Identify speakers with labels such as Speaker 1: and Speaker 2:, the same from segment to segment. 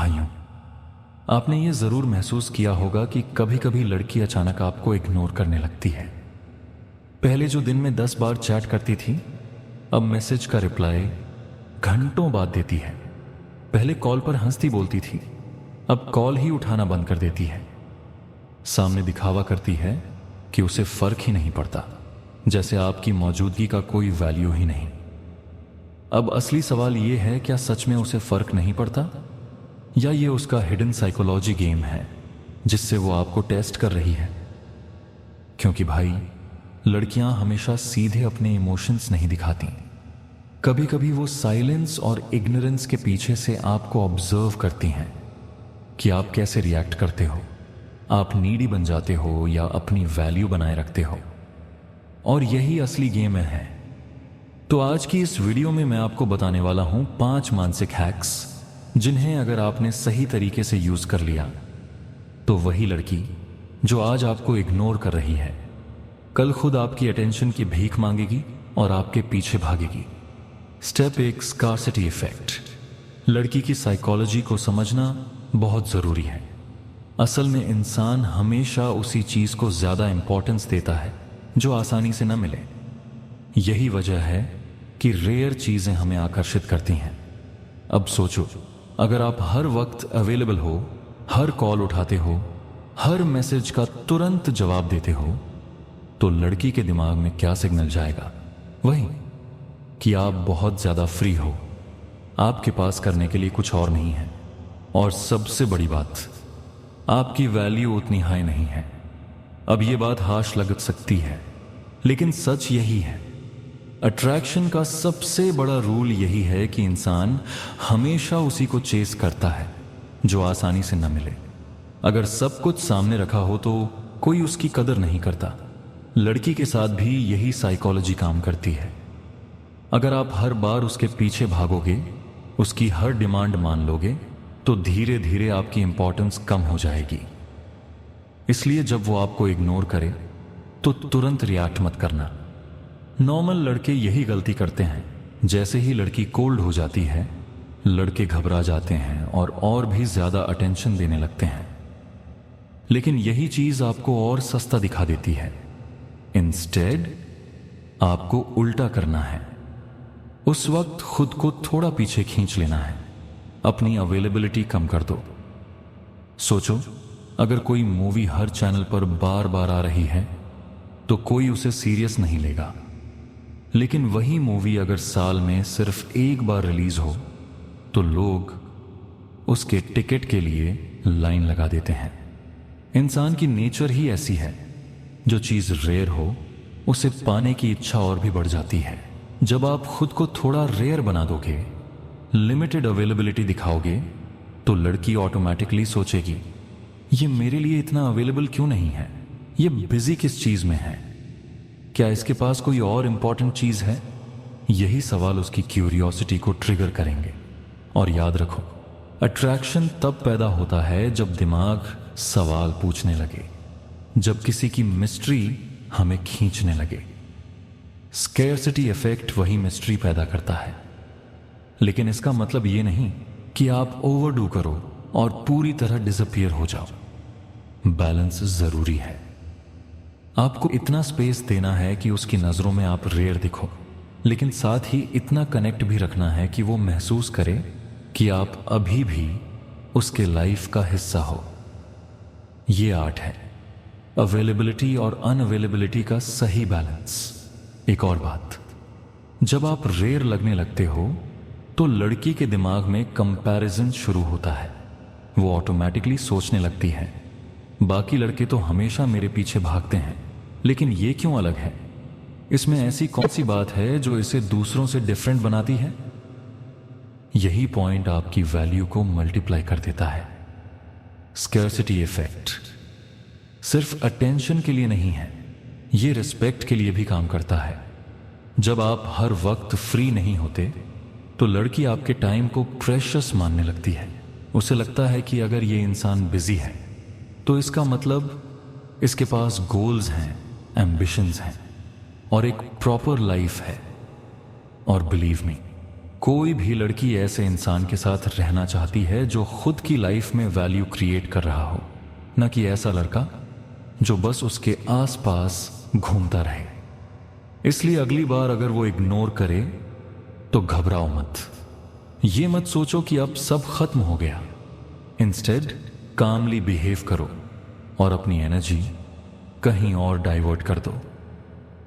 Speaker 1: भाइयों, आपने ये ज़रूर महसूस किया होगा कि कभी कभी लड़की अचानक आपको इग्नोर करने लगती है। पहले जो दिन में 10 बार चैट करती थी, अब मैसेज का रिप्लाई घंटों बाद देती है। पहले कॉल पर हंसती बोलती थी, अब कॉल ही उठाना बंद कर देती है। सामने दिखावा करती है कि उसे फर्क ही नहीं पड़ता, जैसे आपकी मौजूदगी का कोई वैल्यू ही नहीं। अब असली सवाल यह है, क्या सच में उसे फर्क नहीं पड़ता, या ये उसका हिडन साइकोलॉजी गेम है जिससे वो आपको टेस्ट कर रही है? क्योंकि भाई, लड़कियां हमेशा सीधे अपने इमोशंस नहीं दिखाती। कभी कभी वो साइलेंस और इग्नोरेंस के पीछे से आपको ऑब्जर्व करती हैं कि आप कैसे रिएक्ट करते हो। आप नीडी बन जाते हो या अपनी वैल्यू बनाए रखते हो, और यही असली गेम है। तो आज की इस वीडियो में मैं आपको बताने वाला हूं 5 मानसिक हैक्स, जिन्हें अगर आपने सही तरीके से यूज कर लिया तो वही लड़की जो आज आपको इग्नोर कर रही है, कल खुद आपकी अटेंशन की भीख मांगेगी और आपके पीछे भागेगी। Step 1, scarcity effect. लड़की की साइकोलॉजी को समझना बहुत जरूरी है। असल में इंसान हमेशा उसी चीज को ज्यादा इंपॉर्टेंस देता है जो आसानी से न मिले। यही वजह है कि रेयर चीजें हमें आकर्षित करती हैं। अब सोचो, अगर आप हर वक्त अवेलेबल हो, हर कॉल उठाते हो, हर मैसेज का तुरंत जवाब देते हो, तो लड़की के दिमाग में क्या सिग्नल जाएगा? वही कि आप बहुत ज्यादा फ्री हो, आपके पास करने के लिए कुछ और नहीं है। और सबसे बड़ी बात, आपकी वैल्यू उतनी हाई नहीं है। अब ये बात हाश लग सकती है, लेकिन सच यही है। अट्रैक्शन का सबसे बड़ा रूल यही है कि इंसान हमेशा उसी को चेस करता है जो आसानी से न मिले। अगर सब कुछ सामने रखा हो तो कोई उसकी कदर नहीं करता। लड़की के साथ भी यही साइकोलॉजी काम करती है। अगर आप हर बार उसके पीछे भागोगे, उसकी हर डिमांड मान लोगे, तो धीरे धीरे आपकी इंपॉर्टेंस कम हो जाएगी। इसलिए जब वो आपको इग्नोर करे तो तुरंत रिएक्ट मत करना। नॉर्मल लड़के यही गलती करते हैं। जैसे ही लड़की कोल्ड हो जाती है, लड़के घबरा जाते हैं और भी ज्यादा अटेंशन देने लगते हैं। लेकिन यही चीज आपको और सस्ता दिखा देती है। इंस्टेड आपको उल्टा करना है। उस वक्त खुद को थोड़ा पीछे खींच लेना है, अपनी अवेलेबिलिटी कम कर दो। सोचो, अगर कोई मूवी हर चैनल पर बार बार आ रही है तो कोई उसे सीरियस नहीं लेगा। लेकिन वही मूवी अगर साल में सिर्फ एक बार रिलीज हो तो लोग उसके टिकट के लिए लाइन लगा देते हैं। इंसान की नेचर ही ऐसी है, जो चीज रेयर हो उसे पाने की इच्छा और भी बढ़ जाती है। जब आप खुद को थोड़ा रेयर बना दोगे, लिमिटेड अवेलेबिलिटी दिखाओगे, तो लड़की ऑटोमेटिकली सोचेगी, ये मेरे लिए इतना अवेलेबल क्यों नहीं है? ये बिजी किस चीज में है? क्या इसके पास कोई और इंपॉर्टेंट चीज है? यही सवाल उसकी क्यूरियोसिटी को ट्रिगर करेंगे। और याद रखो, अट्रैक्शन तब पैदा होता है जब दिमाग सवाल पूछने लगे, जब किसी की मिस्ट्री हमें खींचने लगे। स्कैर्सिटी इफेक्ट वही मिस्ट्री पैदा करता है। लेकिन इसका मतलब ये नहीं कि आप ओवरडू करो और पूरी तरह डिसअपीयर हो जाओ। बैलेंस जरूरी है। आपको इतना स्पेस देना है कि उसकी नजरों में आप रेयर दिखो, लेकिन साथ ही इतना कनेक्ट भी रखना है कि वो महसूस करे कि आप अभी भी उसके लाइफ का हिस्सा हो। ये आर्ट है, अवेलेबिलिटी और अनअवेलेबिलिटी का सही बैलेंस। एक और बात, जब आप रेयर लगने लगते हो तो लड़की के दिमाग में कंपैरिजन शुरू होता है। वो ऑटोमेटिकली सोचने लगती है, बाकी लड़के तो हमेशा मेरे पीछे भागते हैं, लेकिन ये क्यों अलग है? इसमें ऐसी कौन सी बात है जो इसे दूसरों से डिफरेंट बनाती है? यही पॉइंट आपकी वैल्यू को मल्टीप्लाई कर देता है। स्कैर्सिटी इफेक्ट सिर्फ अटेंशन के लिए नहीं है, ये रिस्पेक्ट के लिए भी काम करता है। जब आप हर वक्त फ्री नहीं होते तो लड़की आपके टाइम को प्रेशियस मानने लगती है। उसे लगता है कि अगर ये इंसान बिजी है तो इसका मतलब इसके पास गोल्स हैं, एम्बिशंस हैं और एक प्रॉपर लाइफ है। और बिलीव मी, कोई भी लड़की ऐसे इंसान के साथ रहना चाहती है जो खुद की लाइफ में वैल्यू क्रिएट कर रहा हो, न कि ऐसा लड़का जो बस उसके आसपास घूमता रहे। इसलिए अगली बार अगर वो इग्नोर करे तो घबराओ मत। ये मत सोचो कि अब सब खत्म हो गया। इंस्टेड कामली बिहेव करो और अपनी एनर्जी कहीं और डाइवर्ट कर दो।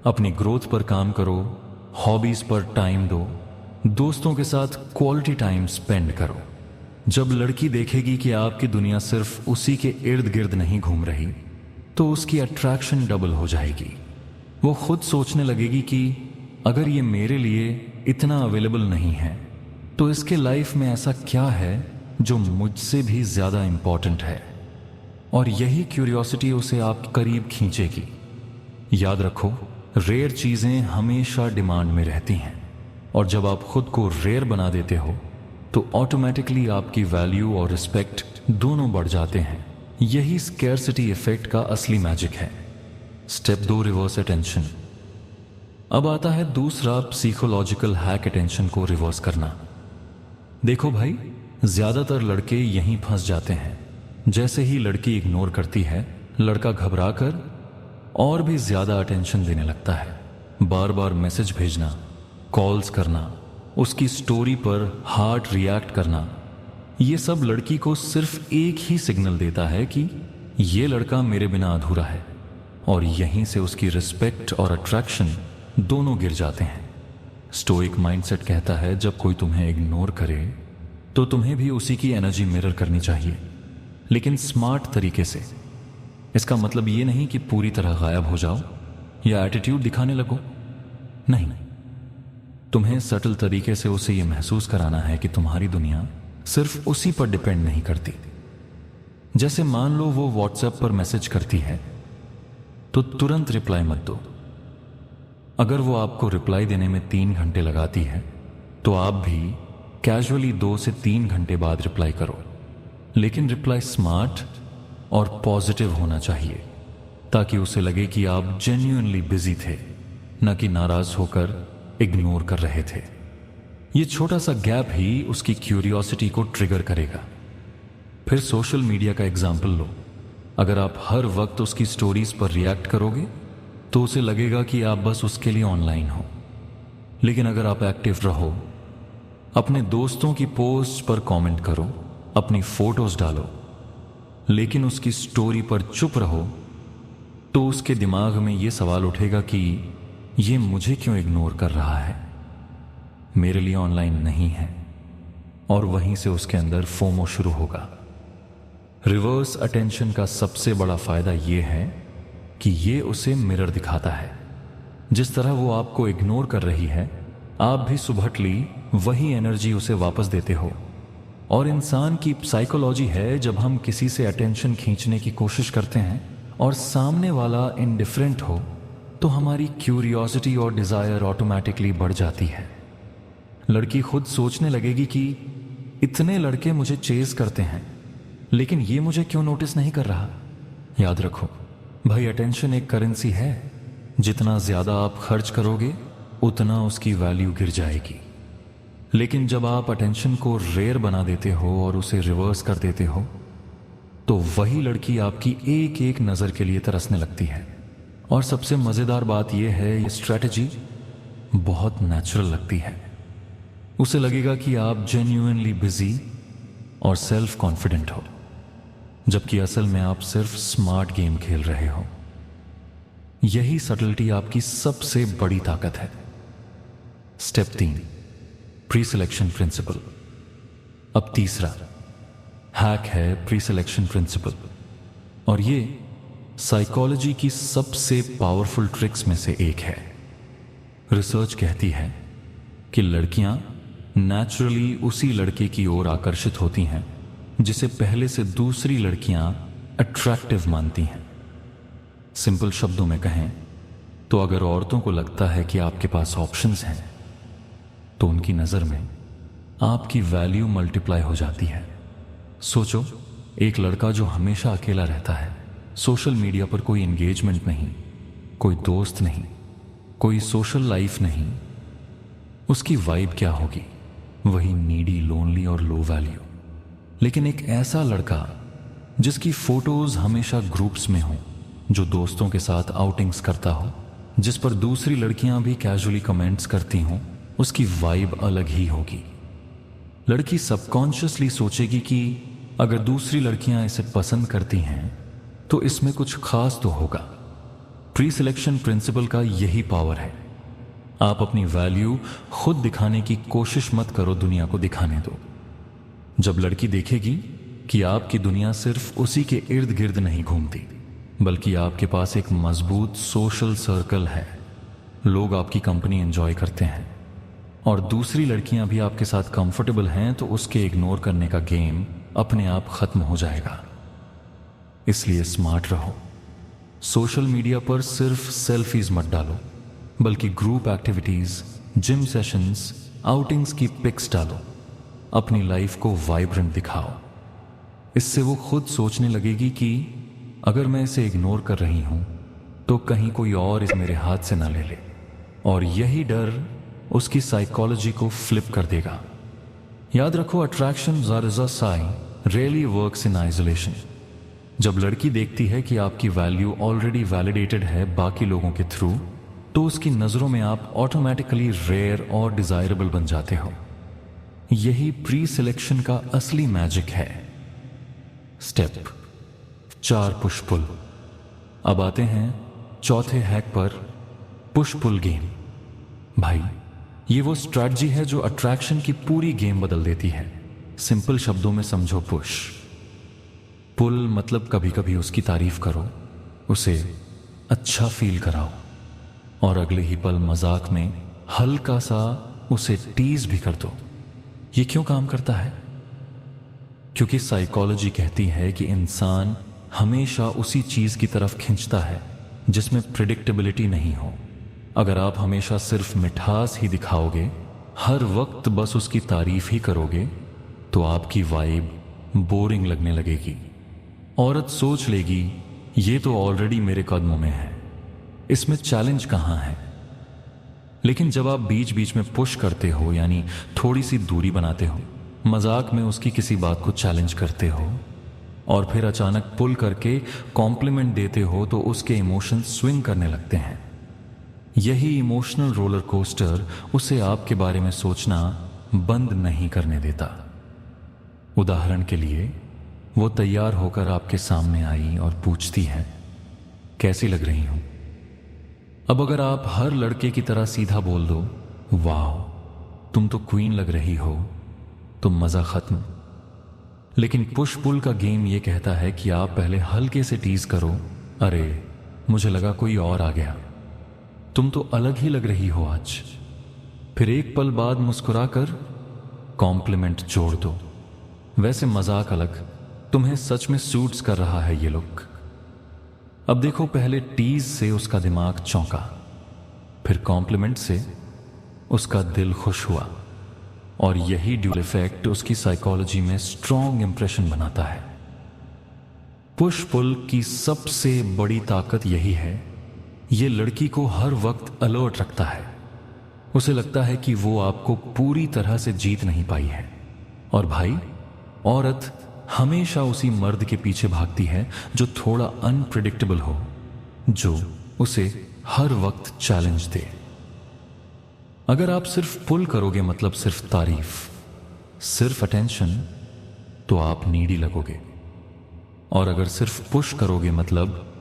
Speaker 1: अपनी ग्रोथ पर काम करो, हॉबीज पर टाइम दो, दोस्तों के साथ क्वालिटी टाइम स्पेंड करो। जब लड़की देखेगी कि आपकी दुनिया सिर्फ उसी के इर्द गिर्द नहीं घूम रही, तो उसकी अट्रैक्शन डबल हो जाएगी। वो खुद सोचने लगेगी कि अगर ये मेरे लिए इतना अवेलेबल नहीं है तो इसके लाइफ में ऐसा क्या है जो मुझसे भी ज्यादा इंपॉर्टेंट है। और यही क्यूरियोसिटी उसे आप करीब खींचेगी। याद रखो, रेयर चीजें हमेशा डिमांड में रहती हैं, और जब आप खुद को रेयर बना देते हो तो ऑटोमेटिकली आपकी वैल्यू और रिस्पेक्ट दोनों बढ़ जाते हैं। यही स्कैरसिटी इफेक्ट का असली मैजिक है। Step 2, reverse attention. अब आता है दूसरा साइकोलॉजिकल हैक, अटेंशन को रिवर्स करना। देखो भाई, ज्यादातर लड़के यहीं फंस जाते हैं। जैसे ही लड़की इग्नोर करती है, लड़का घबरा कर और भी ज्यादा अटेंशन देने लगता है। बार बार मैसेज भेजना, कॉल्स करना, उसकी स्टोरी पर हार्ट रिएक्ट करना, ये सब लड़की को सिर्फ एक ही सिग्नल देता है कि ये लड़का मेरे बिना अधूरा है। और यहीं से उसकी रिस्पेक्ट और अट्रैक्शन दोनों गिर जाते हैं। स्टोइक माइंडसेट कहता है, जब कोई तुम्हें इग्नोर करे तो तुम्हें भी उसी की एनर्जी मिरर करनी चाहिए, लेकिन स्मार्ट तरीके से। इसका मतलब ये नहीं कि पूरी तरह गायब हो जाओ या एटीट्यूड दिखाने लगो। नहीं, तुम्हें सटल तरीके से उसे यह महसूस कराना है कि तुम्हारी दुनिया सिर्फ उसी पर डिपेंड नहीं करती। जैसे मान लो वो व्हाट्सएप पर मैसेज करती है तो तुरंत रिप्लाई मत दो। अगर वो आपको रिप्लाई देने में 3 घंटे लगाती है तो आप भी कैजुअली 2 से 3 घंटे बाद रिप्लाई करो, लेकिन रिप्लाई स्मार्ट और पॉजिटिव होना चाहिए, ताकि उसे लगे कि आप जेन्युइनली बिजी थे, न कि नाराज होकर इग्नोर कर रहे थे। ये छोटा सा गैप ही उसकी क्यूरियोसिटी को ट्रिगर करेगा। फिर सोशल मीडिया का एग्जाम्पल लो। अगर आप हर वक्त उसकी स्टोरीज पर रिएक्ट करोगे तो उसे लगेगा कि आप बस उसके लिए ऑनलाइन हो। लेकिन अगर आप एक्टिव रहो, अपने दोस्तों की पोस्ट पर कमेंट करो, अपनी फोटोज डालो, लेकिन उसकी स्टोरी पर चुप रहो, तो उसके दिमाग में यह सवाल उठेगा कि ये मुझे क्यों इग्नोर कर रहा है, मेरे लिए ऑनलाइन नहीं है। और वहीं से उसके अंदर फोमो शुरू होगा। रिवर्स अटेंशन का सबसे बड़ा फायदा यह है कि ये उसे मिरर दिखाता है। जिस तरह वो आपको इग्नोर कर रही है, आप भी सुबहटली वही एनर्जी उसे वापस देते हो। और इंसान की साइकोलॉजी है, जब हम किसी से अटेंशन खींचने की कोशिश करते हैं और सामने वाला इनडिफरेंट हो, तो हमारी क्यूरियोसिटी और डिजायर ऑटोमेटिकली बढ़ जाती है। लड़की खुद सोचने लगेगी कि इतने लड़के मुझे चेज करते हैं, लेकिन ये मुझे क्यों नोटिस नहीं कर रहा। याद रखो भाई, अटेंशन एक करेंसी है। जितना ज्यादा आप खर्च करोगे उतना उसकी वैल्यू गिर जाएगी। लेकिन जब आप अटेंशन को रेयर बना देते हो और उसे रिवर्स कर देते हो, तो वही लड़की आपकी एक एक नजर के लिए तरसने लगती है। और सबसे मजेदार बात यह है, ये स्ट्रेटजी बहुत नेचुरल लगती है। उसे लगेगा कि आप जेन्युइनली बिजी और सेल्फ कॉन्फिडेंट हो, जबकि असल में आप सिर्फ स्मार्ट गेम खेल रहे हो। यही सटलिटी आपकी सबसे बड़ी ताकत है। Step 3, pre selection principle. अब तीसरा हैक है प्री सिलेक्शन प्रिंसिपल, और ये साइकोलॉजी की सबसे पावरफुल ट्रिक्स में से एक है। रिसर्च कहती है कि लड़कियां नेचुरली उसी लड़के की ओर आकर्षित होती हैं जिसे पहले से दूसरी लड़कियां अट्रैक्टिव मानती हैं। सिंपल शब्दों में कहें तो अगर औरतों को लगता है कि आपके पास ऑप्शंस हैं, तो उनकी नजर में आपकी वैल्यू मल्टीप्लाई हो जाती है। सोचो, एक लड़का जो हमेशा अकेला रहता है, सोशल मीडिया पर कोई एंगेजमेंट नहीं, कोई दोस्त नहीं, कोई सोशल लाइफ नहीं, उसकी वाइब क्या होगी? वही नीडी, लोनली और लो वैल्यू। लेकिन एक ऐसा लड़का जिसकी फोटोज हमेशा ग्रुप्स में हो, जो दोस्तों के साथ आउटिंग्स करता हो, जिस पर दूसरी लड़कियां भी कैजुअली कमेंट्स करती हों, उसकी वाइब अलग ही होगी। लड़की सबकॉन्शियसली सोचेगी कि अगर दूसरी लड़कियां इसे पसंद करती हैं तो इसमें कुछ खास तो होगा। प्री सिलेक्शन प्रिंसिपल का यही पावर है। आप अपनी वैल्यू खुद दिखाने की कोशिश मत करो, दुनिया को दिखाने दो। जब लड़की देखेगी कि आपकी दुनिया सिर्फ उसी के इर्द गिर्द नहीं घूमती, बल्कि आपके पास एक मजबूत सोशल सर्कल है, लोग आपकी कंपनी एंजॉय करते हैं और दूसरी लड़कियां भी आपके साथ कंफर्टेबल हैं, तो उसके इग्नोर करने का गेम अपने आप खत्म हो जाएगा। इसलिए स्मार्ट रहो। सोशल मीडिया पर सिर्फ सेल्फीज मत डालो, बल्कि group activities, gym sessions, outings की पिक्स डालो। अपनी लाइफ को वाइब्रेंट दिखाओ। इससे वो खुद सोचने लगेगी कि अगर मैं इसे इग्नोर कर रही हूं तो कहीं कोई और इसे मेरे हाथ से ना ले ले, और यही डर उसकी साइकोलॉजी को फ्लिप कर देगा। याद रखो, attraction is a sign, really works in isolation. जब लड़की देखती है कि आपकी वैल्यू ऑलरेडी वैलिडेटेड है बाकी लोगों के थ्रू, तो उसकी नजरों में आप ऑटोमेटिकली रेयर और डिजायरेबल बन जाते हो। यही प्री सिलेक्शन का असली मैजिक है। Step 4, push pull. अब आते हैं चौथे हैक पर, पुश पुल गेम। भाई, ये वो स्ट्रैटेजी है जो अट्रैक्शन की पूरी गेम बदल देती है। सिंपल शब्दों में समझो, पुश पुल मतलब कभी कभी उसकी तारीफ करो, उसे अच्छा फील कराओ और अगले ही पल मजाक में हल्का सा उसे टीज भी कर दो। ये क्यों काम करता है? क्योंकि साइकोलॉजी कहती है कि इंसान हमेशा उसी चीज की तरफ खींचता है जिसमें प्रिडिक्टेबिलिटी नहीं हो। अगर आप हमेशा सिर्फ मिठास ही दिखाओगे, हर वक्त बस उसकी तारीफ ही करोगे, तो आपकी वाइब बोरिंग लगने लगेगी। औरत सोच लेगी ये तो ऑलरेडी मेरे कदमों में है, इसमें चैलेंज कहां है। लेकिन जब आप बीच बीच में पुश करते हो, यानी थोड़ी सी दूरी बनाते हो, मजाक में उसकी किसी बात को चैलेंज करते हो और फिर अचानक पुल करके कॉम्प्लीमेंट देते हो, तो उसके इमोशंस स्विंग करने लगते हैं। यही इमोशनल रोलर कोस्टर उसे आपके बारे में सोचना बंद नहीं करने देता। उदाहरण के लिए, वो तैयार होकर आपके सामने आई और पूछती है, कैसी लग रही हूं? अब अगर आप हर लड़के की तरह सीधा बोल दो, वाह तुम तो क्वीन लग रही हो, तो मजा खत्म। लेकिन पुश पुल का गेम ये कहता है कि आप पहले हल्के से टीज करो, अरे मुझे लगा कोई और आ गया, तुम तो अलग ही लग रही हो आज। फिर एक पल बाद मुस्कुराकर कॉम्प्लीमेंट जोड़ दो, वैसे मजाक अलग, तुम्हें सच में सूट्स कर रहा है ये लुक। अब देखो, पहले टीज से उसका दिमाग चौंका, फिर कॉम्प्लीमेंट से उसका दिल खुश हुआ, और यही ड्यूल इफेक्ट उसकी साइकोलॉजी में स्ट्रॉन्ग इंप्रेशन बनाता है। पुश पुल की सबसे बड़ी ताकत यही है, ये लड़की को हर वक्त अलर्ट रखता है। उसे लगता है कि वो आपको पूरी तरह से जीत नहीं पाई है। और भाई, औरत हमेशा उसी मर्द के पीछे भागती है जो थोड़ा अनप्रिडिक्टेबल हो, जो उसे हर वक्त चैलेंज दे। अगर आप सिर्फ पुल करोगे मतलब सिर्फ तारीफ, सिर्फ अटेंशन, तो आप नीडी लगोगे। और अगर सिर्फ पुश करोगे मतलब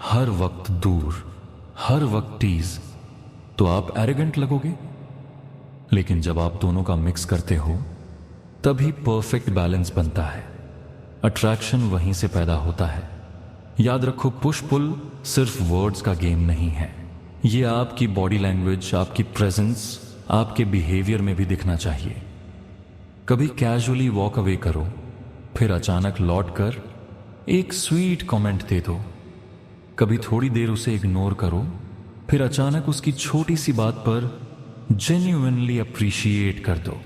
Speaker 1: हर वक्त दूर, हर वक्त टीज, तो आप एरोगेंट लगोगे। लेकिन जब आप दोनों का मिक्स करते हो, तभी परफेक्ट बैलेंस बनता है। अट्रैक्शन वहीं से पैदा होता है। याद रखो, पुश पुल सिर्फ वर्ड्स का गेम नहीं है, ये आपकी बॉडी लैंग्वेज, आपकी प्रेजेंस, आपके बिहेवियर में भी दिखना चाहिए। कभी कैजुअली वॉक अवे करो, फिर अचानक लौट कर एक स्वीट कमेंट दे दो। कभी थोड़ी देर उसे इग्नोर करो, फिर अचानक उसकी छोटी सी बात पर जेन्युइनली अप्रिशिएट कर दो।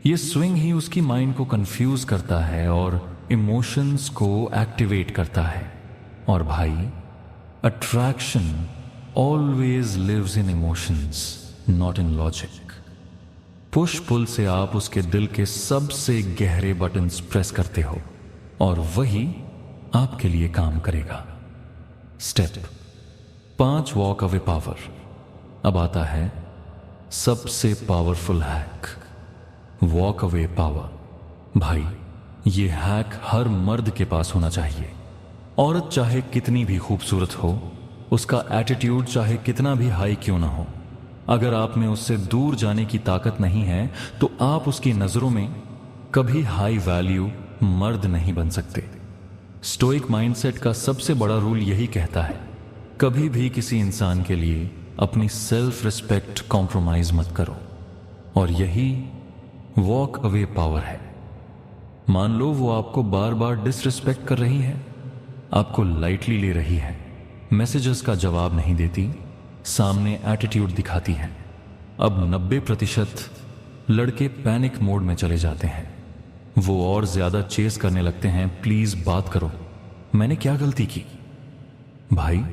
Speaker 1: ये स्विंग ही उसकी माइंड को कंफ्यूज करता है और इमोशंस को एक्टिवेट करता है। और भाई, attraction always lives in emotions, not in logic. Push pull से आप उसके दिल के सबसे गहरे बटन्स प्रेस करते हो और वही आपके लिए काम करेगा। Step 5 walk away power. अब आता है सबसे powerful hack, walk away power. भाई, ये हैक हर मर्द के पास होना चाहिए। औरत चाहे कितनी भी खूबसूरत हो, उसका एटीट्यूड चाहे कितना भी हाई क्यों ना हो, अगर आप में उससे दूर जाने की ताकत नहीं है तो आप उसकी नजरों में कभी हाई वैल्यू मर्द नहीं बन सकते। स्टोइक माइंडसेट का सबसे बड़ा रूल यही कहता है, कभी भी किसी इंसान के लिए अपनी सेल्फ रिस्पेक्ट कॉम्प्रोमाइज मत करो। और यही वॉक अवे पावर है। मान लो वो आपको बार बार डिसरिस्पेक्ट कर रही है, आपको लाइटली ले रही है, मैसेजेस का जवाब नहीं देती, सामने एटीट्यूड दिखाती है। अब 90% लड़के पैनिक मोड में चले जाते हैं। वो और ज्यादा चेस करने लगते हैं, प्लीज बात करो, मैंने क्या गलती की। भाई,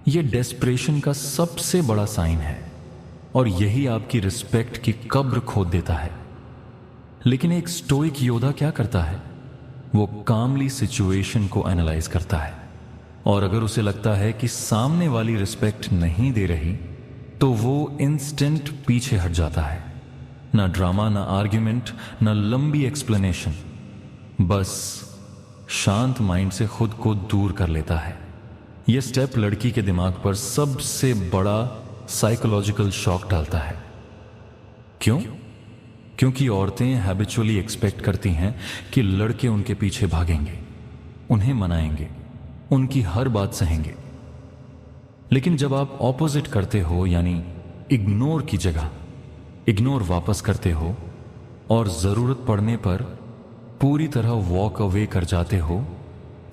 Speaker 1: ये डेस्परेशन का सबसे बड़ा साइन है और यही आपकी रिस्पेक्ट की कब्र खोद देता है। लेकिन एक स्टोइक योद्धा क्या करता है? वो कामली सिचुएशन को एनालाइज करता है और अगर उसे लगता है कि सामने वाली रिस्पेक्ट नहीं दे रही तो वो इंस्टेंट पीछे हट जाता है। ना ड्रामा, ना आर्ग्यूमेंट, ना लंबी एक्सप्लेनेशन, बस शांत माइंड से खुद को दूर कर लेता है। यह स्टेप लड़की के दिमाग पर सबसे बड़ा साइकोलॉजिकल शॉक डालता है। क्यों? क्योंकि औरतें हैबिचुअली एक्सपेक्ट करती हैं कि लड़के उनके पीछे भागेंगे, उन्हें मनाएंगे, उनकी हर बात सहेंगे। लेकिन जब आप ऑपोजिट करते हो, यानी इग्नोर की जगह इग्नोर वापस करते हो और जरूरत पड़ने पर पूरी तरह वॉक अवे कर जाते हो,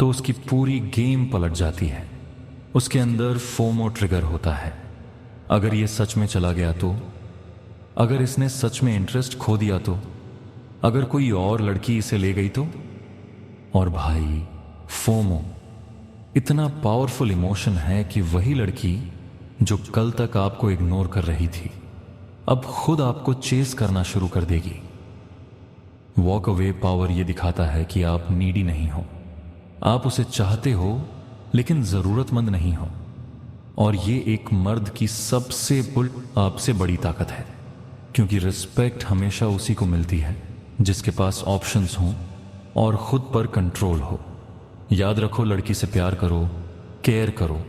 Speaker 1: तो उसकी पूरी गेम पलट जाती है। उसके अंदर फोमो ट्रिगर होता है। अगर यह सच में चला गया तो, अगर इसने सच में इंटरेस्ट खो दिया तो, अगर कोई और लड़की इसे ले गई तो। और भाई, फोमो इतना पावरफुल इमोशन है कि वही लड़की जो कल तक आपको इग्नोर कर रही थी, अब खुद आपको चेस करना शुरू कर देगी। वॉक अवे पावर यह दिखाता है कि आप नीडी नहीं हो, आप उसे चाहते हो लेकिन जरूरतमंद नहीं हो। और ये एक मर्द की सबसे आपसे बड़ी ताकत है, क्योंकि रिस्पेक्ट हमेशा उसी को मिलती है जिसके पास ऑप्शंस हों और खुद पर कंट्रोल हो। याद रखो, लड़की से प्यार करो, केयर करो,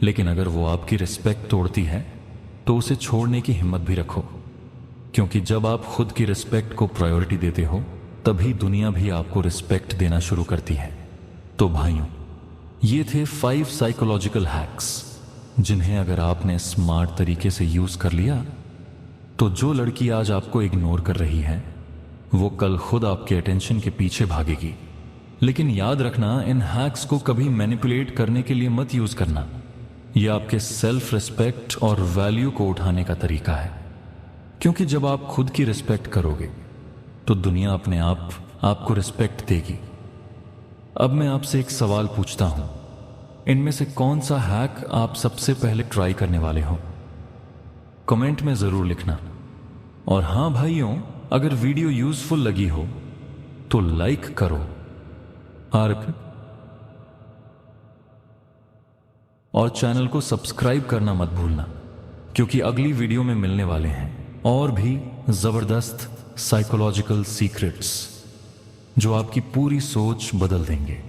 Speaker 1: लेकिन अगर वो आपकी रिस्पेक्ट तोड़ती है तो उसे छोड़ने की हिम्मत भी रखो, क्योंकि जब आप खुद की रिस्पेक्ट को प्रायोरिटी देते हो तभी दुनिया भी आपको रिस्पेक्ट देना शुरू करती है। तो भाइयों, ये थे 5 साइकोलॉजिकल हैक्स जिन्हें अगर आपने स्मार्ट तरीके से यूज कर लिया तो जो लड़की आज आपको इग्नोर कर रही है वो कल खुद आपके अटेंशन के पीछे भागेगी। लेकिन याद रखना, इन हैक्स को कभी मैनिपुलेट करने के लिए मत यूज करना। यह आपके सेल्फ रिस्पेक्ट और वैल्यू को उठाने का तरीका है, क्योंकि जब आप खुद की रिस्पेक्ट करोगे तो दुनिया अपने आप आपको रिस्पेक्ट देगी। अब मैं आपसे एक सवाल पूछता हूं, इनमें से कौन सा हैक आप सबसे पहले ट्राई करने वाले हो? कमेंट में जरूर लिखना। और हां भाइयों, अगर वीडियो यूजफुल लगी हो तो लाइक करो और चैनल को सब्सक्राइब करना मत भूलना, क्योंकि अगली वीडियो में मिलने वाले हैं और भी जबरदस्त साइकोलॉजिकल सीक्रेट्स जो आपकी पूरी सोच बदल देंगे।